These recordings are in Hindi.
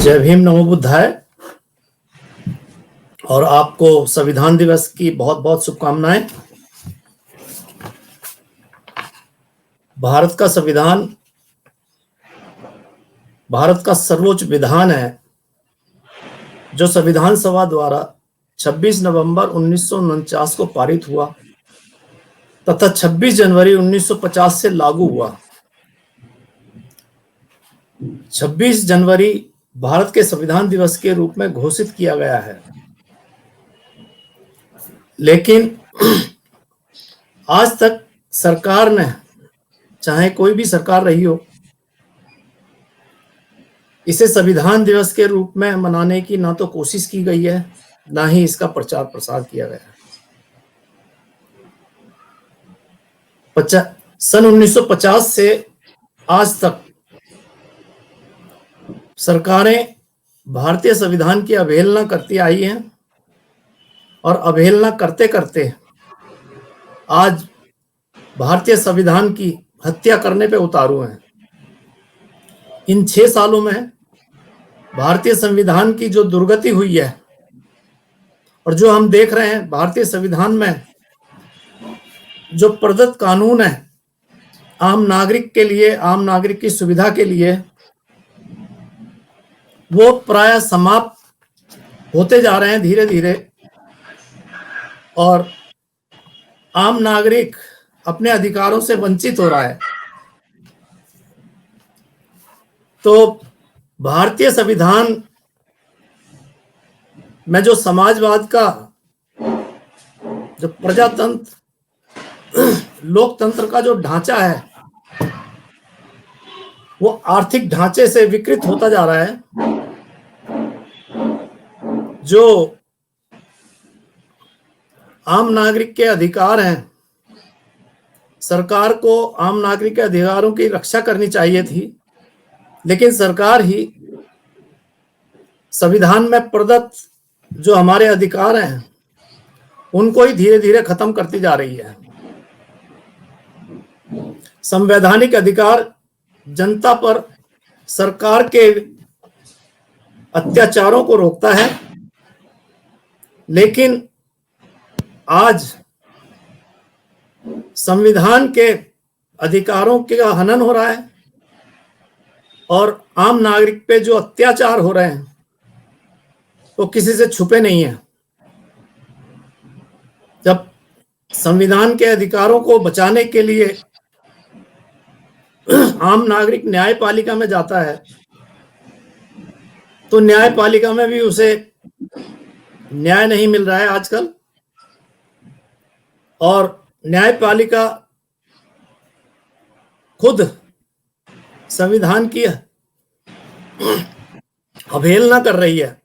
जय भीम, नमो बुद्धाय। और आपको संविधान दिवस की बहुत बहुत शुभकामनाएं। भारत का संविधान भारत का सर्वोच्च विधान है, जो संविधान सभा द्वारा 26 नवंबर 1949 को पारित हुआ तथा 26 जनवरी 1950 से लागू हुआ। 26 जनवरी भारत के संविधान दिवस के रूप में घोषित किया गया है, लेकिन आज तक सरकार ने, चाहे कोई भी सरकार रही हो, इसे संविधान दिवस के रूप में मनाने की ना तो कोशिश की गई है, ना ही इसका प्रचार प्रसार किया गया है। सन 1950 से आज तक सरकारें भारतीय संविधान की अवहेलना करती आई हैं और अवहेलना करते करते आज भारतीय संविधान की हत्या करने पे उतारू हैं। इन 6 सालों में भारतीय संविधान की जो दुर्गति हुई है और जो हम देख रहे हैं, भारतीय संविधान में जो प्रदत्त कानून है आम नागरिक के लिए, आम नागरिक की सुविधा के लिए, वो प्राय समाप्त होते जा रहे हैं धीरे धीरे, और आम नागरिक अपने अधिकारों से वंचित हो रहा है। तो भारतीय संविधान में जो समाजवाद का, जो प्रजातंत्र, लोकतंत्र का जो ढांचा है, वो आर्थिक ढांचे से विकृत होता जा रहा है। जो आम नागरिक के अधिकार हैं, सरकार को आम नागरिक के अधिकारों की रक्षा करनी चाहिए थी, लेकिन सरकार ही संविधान में प्रदत्त जो हमारे अधिकार हैं उनको ही धीरे धीरे खत्म करती जा रही है। संवैधानिक अधिकार जनता पर सरकार के अत्याचारों को रोकता है, लेकिन आज संविधान के अधिकारों का हनन हो रहा है और आम नागरिक पे जो अत्याचार हो रहे हैं वो किसी से छुपे नहीं है। जब संविधान के अधिकारों को बचाने के लिए आम नागरिक न्यायपालिका में जाता है, तो न्यायपालिका में भी उसे न्याय नहीं मिल रहा है आजकल, और न्यायपालिका खुद संविधान की अवहेलना कर रही है,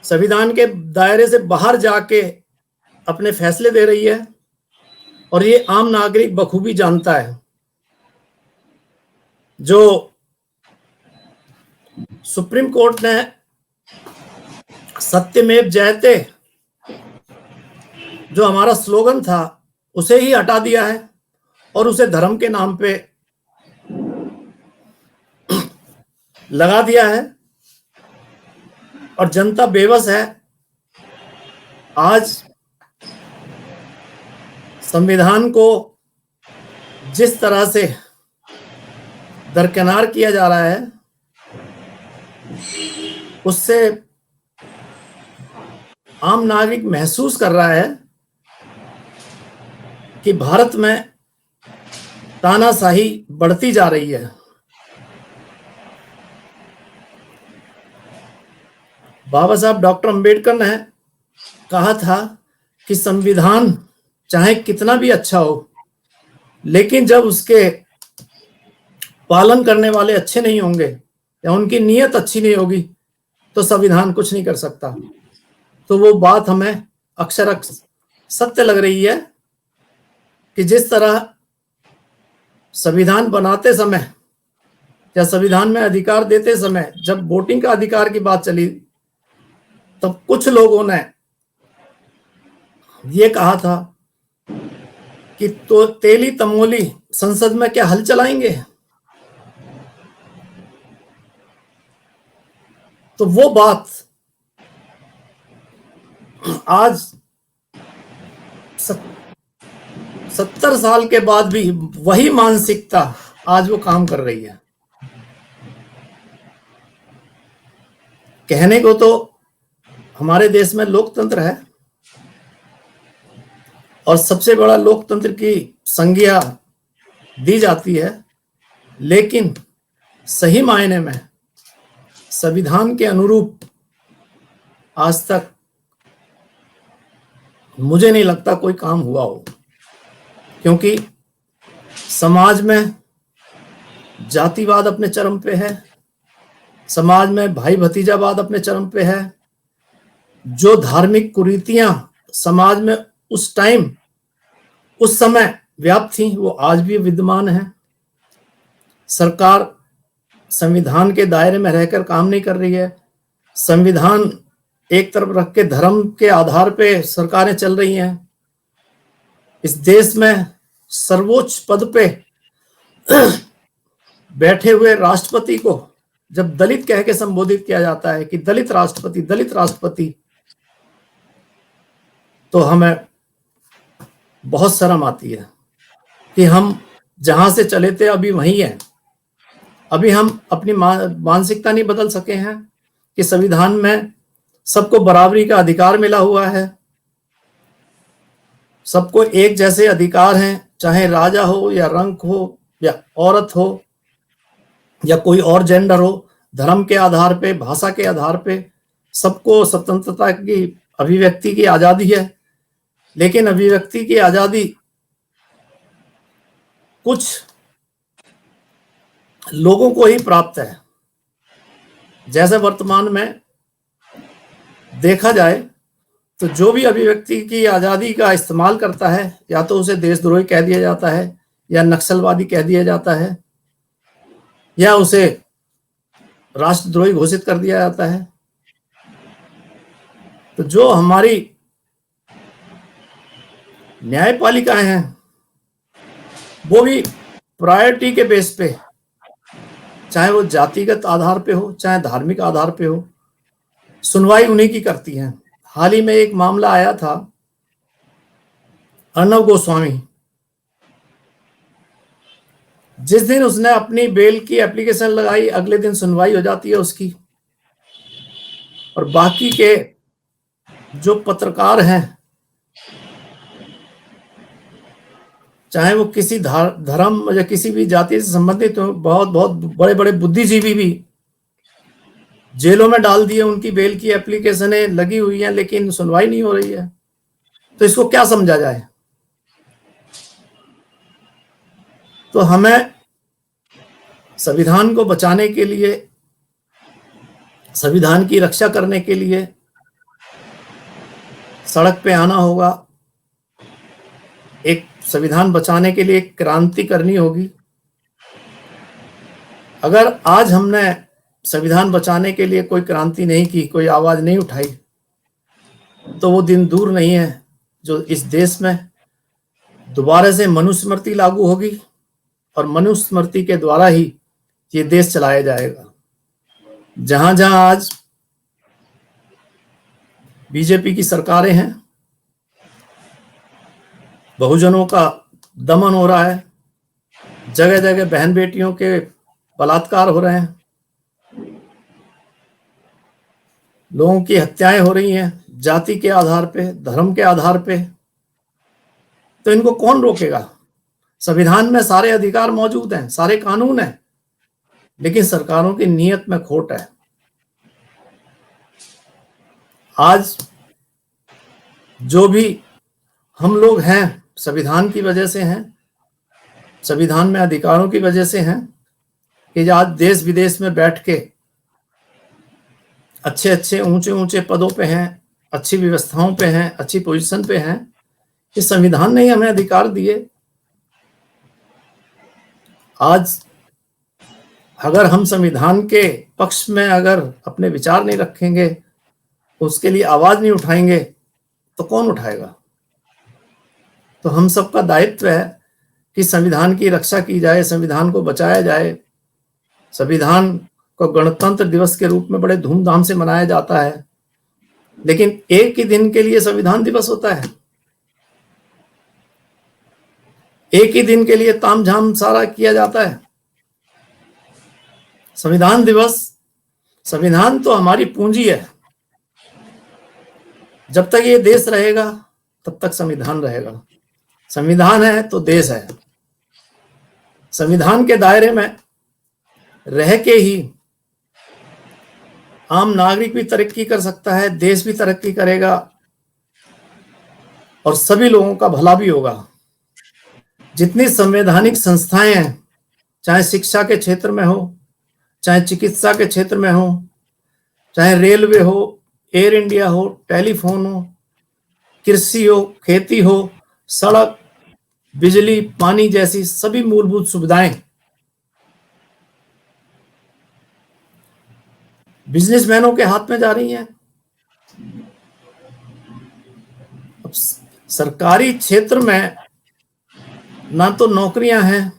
संविधान के दायरे से बाहर जाके अपने फैसले दे रही है, और ये आम नागरिक बखूबी जानता है। जो सुप्रीम कोर्ट ने सत्यमेव जयते जो हमारा स्लोगन था उसे ही हटा दिया है और उसे धर्म के नाम पे लगा दिया है, और जनता बेबस है। आज संविधान को जिस तरह से दरकिनार किया जा रहा है, उससे आम नागरिक महसूस कर रहा है कि भारत में तानाशाही बढ़ती जा रही है। बाबा साहब डॉक्टर अंबेडकर ने कहा था कि संविधान चाहे कितना भी अच्छा हो, लेकिन जब उसके पालन करने वाले अच्छे नहीं होंगे या उनकी नीयत अच्छी नहीं होगी तो संविधान कुछ नहीं कर सकता। तो वो बात हमें अक्षर सत्य लग रही है कि जिस तरह संविधान बनाते समय या संविधान में अधिकार देते समय जब वोटिंग का अधिकार की बात चली, तब कुछ लोगों ने ये कहा था कि तो तेली तमोली संसद में क्या हल चलाएंगे। तो वो बात आज 70 साल के बाद भी वही मानसिकता आज वो काम कर रही है। कहने को तो हमारे देश में लोकतंत्र है और सबसे बड़ा लोकतंत्र की संज्ञा दी जाती है, लेकिन सही मायने में संविधान के अनुरूप आज तक मुझे नहीं लगता कोई काम हुआ हो, क्योंकि समाज में जातिवाद अपने चरम पे है, समाज में भाई भतीजावाद अपने चरम पे है। जो धार्मिक कुरीतियां समाज में उस टाइम उस समय व्याप्त थी वो आज भी विद्यमान है। सरकार संविधान के दायरे में रहकर काम नहीं कर रही है। संविधान एक तरफ रख के धर्म के आधार पे सरकारें चल रही हैं। इस देश में सर्वोच्च पद पे बैठे हुए राष्ट्रपति को जब दलित कह के संबोधित किया जाता है कि दलित राष्ट्रपति, तो हमें बहुत शर्म आती है कि हम जहां से चले थे अभी वहीं हैं। अभी हम अपनी मानसिकता नहीं बदल सके हैं कि संविधान में सबको बराबरी का अधिकार मिला हुआ है, सबको एक जैसे अधिकार हैं, चाहे राजा हो या रंक हो या औरत हो या कोई और जेंडर हो, धर्म के आधार पे, भाषा के आधार पे सबको स्वतंत्रता की, अभिव्यक्ति की आजादी है। लेकिन अभिव्यक्ति की आजादी कुछ लोगों को ही प्राप्त है। जैसे वर्तमान में देखा जाए तो जो भी अभिव्यक्ति की आजादी का इस्तेमाल करता है या तो उसे देशद्रोही कह दिया जाता है या नक्सलवादी कह दिया जाता है या उसे राष्ट्रद्रोही घोषित कर दिया जाता है। तो जो हमारी न्यायपालिकाएं हैं वो भी प्रायोरिटी के बेस पे, चाहे वो जातिगत आधार पे हो चाहे धार्मिक आधार पे हो, सुनवाई उन्हीं की करती हैं। हाल ही में एक मामला आया था अर्नब गोस्वामी, जिस दिन उसने अपनी बेल की एप्लीकेशन लगाई अगले दिन सुनवाई हो जाती है उसकी, और बाकी के जो पत्रकार हैं चाहे वो किसी धर्म या किसी भी जाति से संबंधित हो, बहुत बहुत बड़े बड़े बुद्धिजीवी भी जेलों में डाल दिए, उनकी बेल की एप्लीकेशनें लगी हुई हैं लेकिन सुनवाई नहीं हो रही है। तो इसको क्या समझा जाए? तो हमें संविधान को बचाने के लिए, संविधान की रक्षा करने के लिए सड़क पे आना होगा। एक संविधान बचाने के लिए एक क्रांति करनी होगी। अगर आज हमने संविधान बचाने के लिए कोई क्रांति नहीं की, कोई आवाज नहीं उठाई, तो वो दिन दूर नहीं है जो इस देश में दोबारा से मनुस्मृति लागू होगी और मनुस्मृति के द्वारा ही ये देश चलाया जाएगा। जहां जहां आज बीजेपी की सरकारें हैं, बहुजनों का दमन हो रहा है, जगह जगह बहन बेटियों के बलात्कार हो रहे हैं, लोगों की हत्याएं हो रही हैं जाति के आधार पे, धर्म के आधार पे, तो इनको कौन रोकेगा? संविधान में सारे अधिकार मौजूद हैं, सारे कानून हैं, लेकिन सरकारों की नीयत में खोट है। आज जो भी हम लोग हैं संविधान की वजह से हैं, संविधान में अधिकारों की वजह से हैं कि आज देश विदेश में बैठ के अच्छे अच्छे ऊंचे ऊंचे पदों पे हैं, अच्छी व्यवस्थाओं पे हैं, अच्छी पोजीशन पे हैं। इस संविधान ने ही हमें अधिकार दिए। आज अगर हम संविधान के पक्ष में अगर अपने विचार नहीं रखेंगे, उसके लिए आवाज नहीं उठाएंगे, तो कौन उठाएगा? तो हम सबका दायित्व है कि संविधान की रक्षा की जाए, संविधान को बचाया जाए, संविधान को गणतंत्र दिवस के रूप में बड़े धूमधाम से मनाया जाता है, लेकिन एक ही दिन के लिए संविधान दिवस होता है। एक ही दिन के लिए तामझाम सारा किया जाता है। संविधान दिवस, संविधान तो हमारी पूंजी है। जब तक ये देश रहेगा तब तक संविधान रहेगा। संविधान है तो देश है। संविधान के दायरे में रह के ही आम नागरिक भी तरक्की कर सकता है, देश भी तरक्की करेगा और सभी लोगों का भला भी होगा। जितनी संवैधानिक संस्थाएं हैं, चाहे शिक्षा के क्षेत्र में हो, चाहे चिकित्सा के क्षेत्र में हो, चाहे रेलवे हो, एयर इंडिया हो, टेलीफोन हो, कृषि हो, खेती हो, सड़क, बिजली, पानी जैसी सभी मूलभूत सुविधाएं बिजनेसमैनों के हाथ में जा रही हैं। अब सरकारी क्षेत्र में ना तो नौकरियां हैं,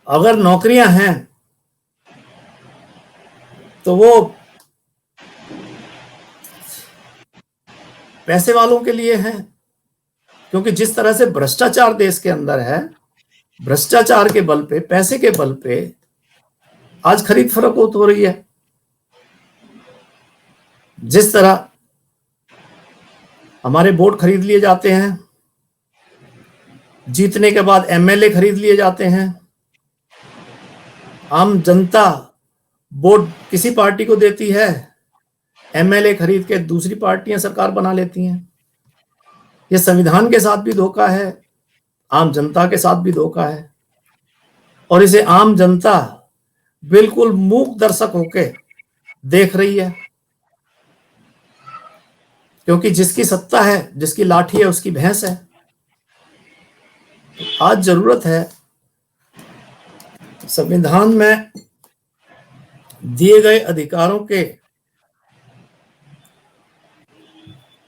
अगर नौकरियां हैं तो वो पैसे वालों के लिए हैं, क्योंकि जिस तरह से भ्रष्टाचार देश के अंदर है, भ्रष्टाचार के बल पे, पैसे के बल पे आज खरीद फरोख्त हो रही है। जिस तरह हमारे वोट खरीद लिए जाते हैं, जीतने के बाद एमएलए खरीद लिए जाते हैं, आम जनता वोट किसी पार्टी को देती है, एमएलए खरीद के दूसरी पार्टियां सरकार बना लेती हैं। ये संविधान के साथ भी धोखा है, आम जनता के साथ भी धोखा है, और इसे आम जनता बिल्कुल मूक दर्शक होके देख रही है, क्योंकि जिसकी सत्ता है, जिसकी लाठी है, उसकी भैंस है। आज जरूरत है संविधान में दिए गए अधिकारों के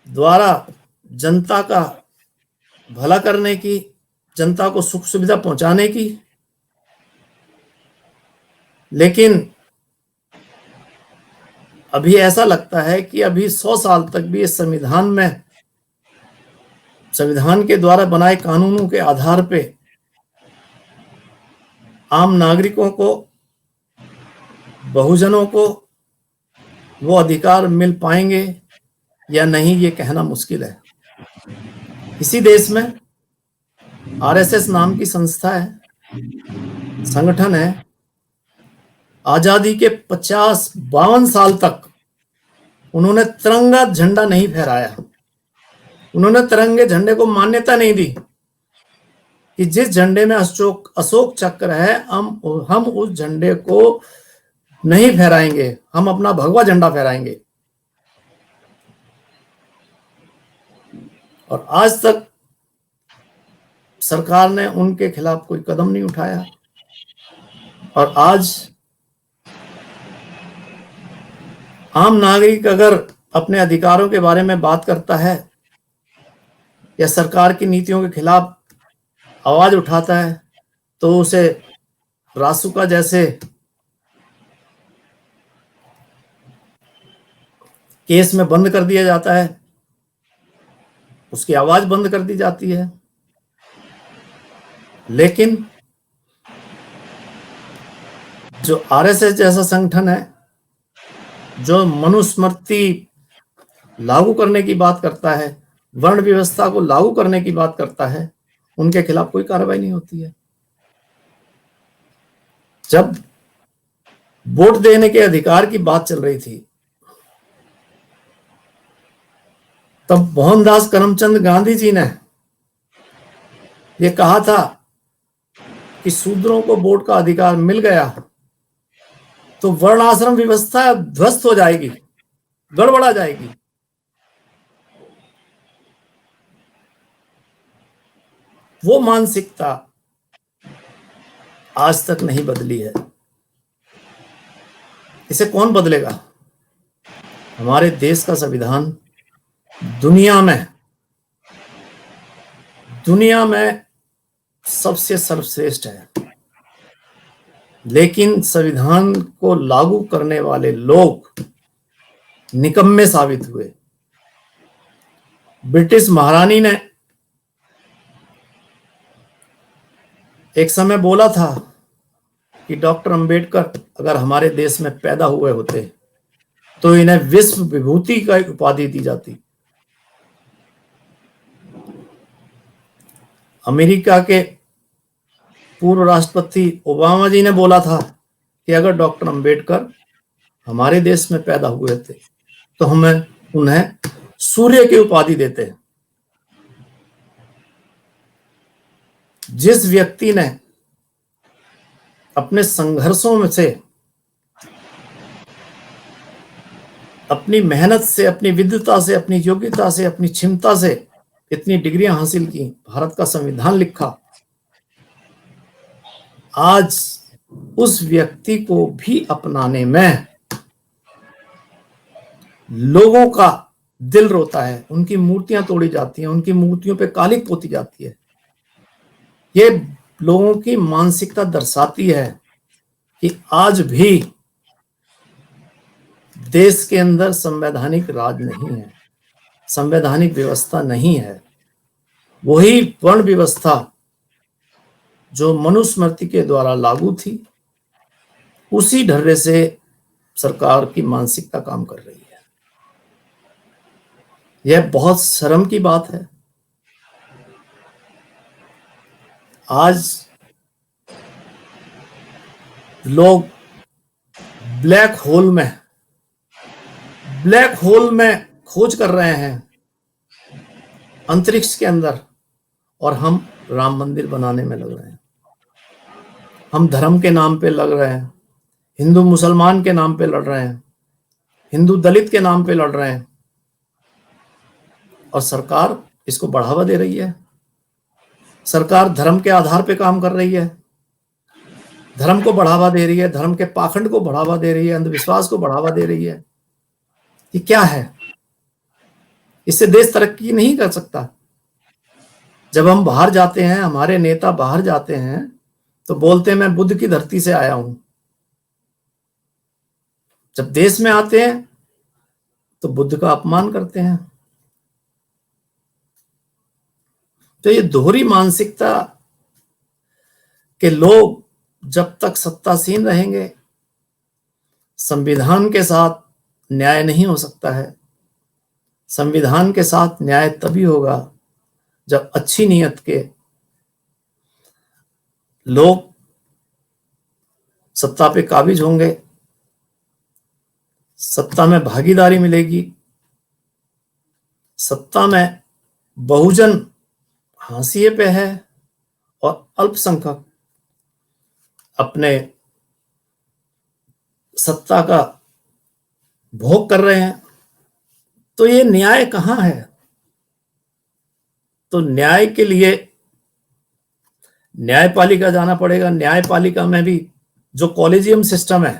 द्वारा जनता का भला करने की, जनता को सुख सुविधा पहुंचाने की, लेकिन अभी ऐसा लगता है कि अभी 100 साल तक भी इस संविधान में, संविधान के द्वारा बनाए कानूनों के आधार पे आम नागरिकों को, बहुजनों को वो अधिकार मिल पाएंगे या नहीं, ये कहना मुश्किल है। इसी देश में आरएसएस नाम की संस्था है, संगठन है, आजादी के 50-52 साल तक उन्होंने तिरंगा झंडा नहीं फहराया। उन्होंने तिरंगे झंडे को मान्यता नहीं दी कि जिस झंडे में अशोक चक्र है, हम उस झंडे को नहीं फहराएंगे, हम अपना भगवा झंडा फहराएंगे। और आज तक सरकार ने उनके खिलाफ कोई कदम नहीं उठाया। और आज आम नागरिक अगर अपने अधिकारों के बारे में बात करता है या सरकार की नीतियों के खिलाफ आवाज उठाता है, तो उसे रासुका जैसे केस में बंद कर दिया जाता है, उसकी आवाज बंद कर दी जाती है। लेकिन जो आरएसएस जैसा संगठन है, जो मनुस्मृति लागू करने की बात करता है, वर्ण व्यवस्था को लागू करने की बात करता है, उनके खिलाफ कोई कार्रवाई नहीं होती है। जब वोट देने के अधिकार की बात चल रही थी, तब मोहनदास करमचंद गांधी जी ने यह कहा था कि शूद्रों को वोट का अधिकार मिल गया तो वर्णाश्रम व्यवस्था ध्वस्त हो जाएगी, गड़बड़ा जाएगी। वो मानसिकता आज तक नहीं बदली है। इसे कौन बदलेगा? हमारे देश का संविधान दुनिया में सबसे सर्वश्रेष्ठ है। लेकिन संविधान को लागू करने वाले लोग निकम्मे साबित हुए। ब्रिटिश महारानी ने एक समय बोला था कि डॉक्टर अंबेडकर अगर हमारे देश में पैदा हुए होते तो इन्हें विश्व विभूति का एक उपाधि दी जाती। अमेरिका के पूर्व राष्ट्रपति ओबामा जी ने बोला था कि अगर डॉक्टर अंबेडकर हमारे देश में पैदा हुए थे तो हमें उन्हें सूर्य की उपाधि देते हैं। जिस व्यक्ति ने अपने संघर्षों में से, अपनी मेहनत से, अपनी विद्वता से, अपनी योग्यता से, अपनी क्षमता से इतनी डिग्रियां हासिल की, भारत का संविधान लिखा, आज उस व्यक्ति को भी अपनाने में लोगों का दिल रोता है। उनकी मूर्तियां तोड़ी जाती हैं, उनकी मूर्तियों पे कालिक पोती जाती है। ये लोगों की मानसिकता दर्शाती है कि आज भी देश के अंदर संवैधानिक राज नहीं है, संवैधानिक व्यवस्था नहीं है। वही वर्ण व्यवस्था जो मनुस्मृति के द्वारा लागू थी, उसी ढर्रे से सरकार की मानसिकता काम कर रही है। यह बहुत शर्म की बात है। आज लोग ब्लैक होल में खोज कर रहे हैं अंतरिक्ष के अंदर, और हम राम मंदिर बनाने में लग रहे हैं। हम धर्म के नाम पे लग रहे हैं, हिंदू मुसलमान के नाम पे लड़ रहे हैं, हिंदू दलित के नाम पे लड़ रहे हैं, और सरकार इसको बढ़ावा दे रही है। सरकार धर्म के आधार पे काम कर रही है, धर्म को बढ़ावा दे रही है, धर्म के पाखंड को बढ़ावा दे रही है, अंधविश्वास को बढ़ावा दे रही है। ये क्या है? इससे देश तरक्की नहीं कर सकता। जब हम बाहर जाते हैं, हमारे नेता बाहर जाते हैं तो बोलते हैं मैं बुद्ध की धरती से आया हूं। जब देश में आते हैं तो बुद्ध का अपमान करते हैं। तो ये दोहरी मानसिकता के लोग जब तक सत्तासीन रहेंगे, संविधान के साथ न्याय नहीं हो सकता है। संविधान के साथ न्याय तभी होगा जब अच्छी नीयत के लोग सत्ता पे काबिज होंगे, सत्ता में भागीदारी मिलेगी, सत्ता में बहुजन हाशिए पे है और अल्पसंख्यक अपने सत्ता का भोग कर रहे हैं। तो ये न्याय कहां है? तो न्याय के लिए न्यायपालिका जाना पड़ेगा। न्यायपालिका में भी जो कॉलेजियम सिस्टम है,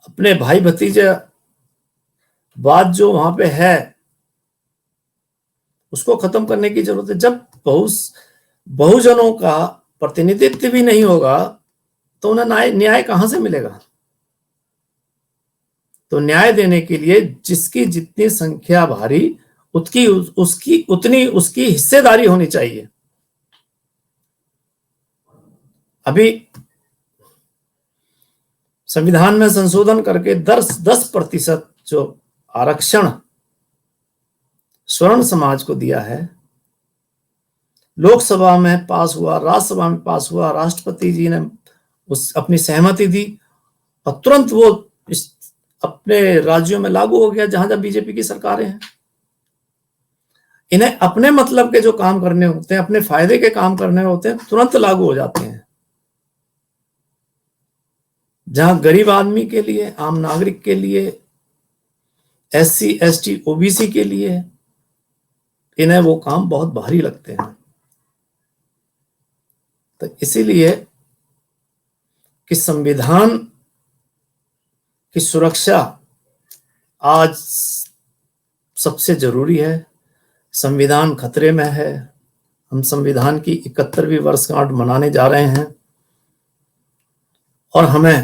अपने भाई भतीजे बात जो वहां पे है, उसको खत्म करने की जरूरत है। जब बहुजनों का प्रतिनिधित्व भी नहीं होगा तो उन्हें न्याय कहां से मिलेगा? तो न्याय देने के लिए जिसकी जितनी संख्या भारी, उतनी उसकी हिस्सेदारी होनी चाहिए। अभी संविधान में संशोधन करके 10% जो आरक्षण स्वर्ण समाज को दिया है, लोकसभा में पास हुआ, राज्यसभा में पास हुआ, राष्ट्रपति जी ने अपनी सहमति दी और तुरंत वो अपने राज्यों में लागू हो गया जहां जहां बीजेपी की सरकारें हैं। इन्हें अपने मतलब के जो काम करने होते हैं, अपने फायदे के काम करने होते हैं, तुरंत लागू हो जाते हैं। जहां गरीब आदमी के लिए, आम नागरिक के लिए, SC ST OBC के लिए इन्हें वो काम बहुत भारी लगते हैं। तो इसीलिए कि संविधान की सुरक्षा आज सबसे जरूरी है। संविधान खतरे में है, हम संविधान की 71वीं वर्षगांठ मनाने जा रहे हैं और हमें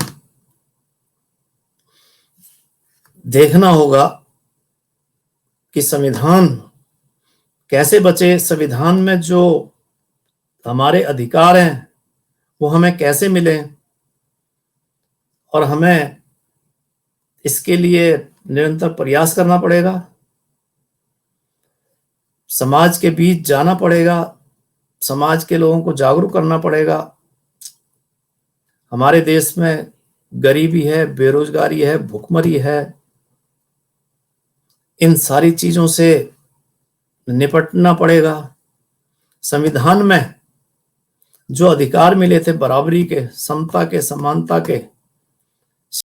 देखना होगा कि संविधान कैसे बचे, संविधान में जो हमारे अधिकार हैं वो हमें कैसे मिले, और हमें इसके लिए निरंतर प्रयास करना पड़ेगा, समाज के बीच जाना पड़ेगा, समाज के लोगों को जागरूक करना पड़ेगा। हमारे देश में गरीबी है, बेरोजगारी है, भुखमरी है, इन सारी चीजों से निपटना पड़ेगा। संविधान में जो अधिकार मिले थे बराबरी के, समता के, समानता के,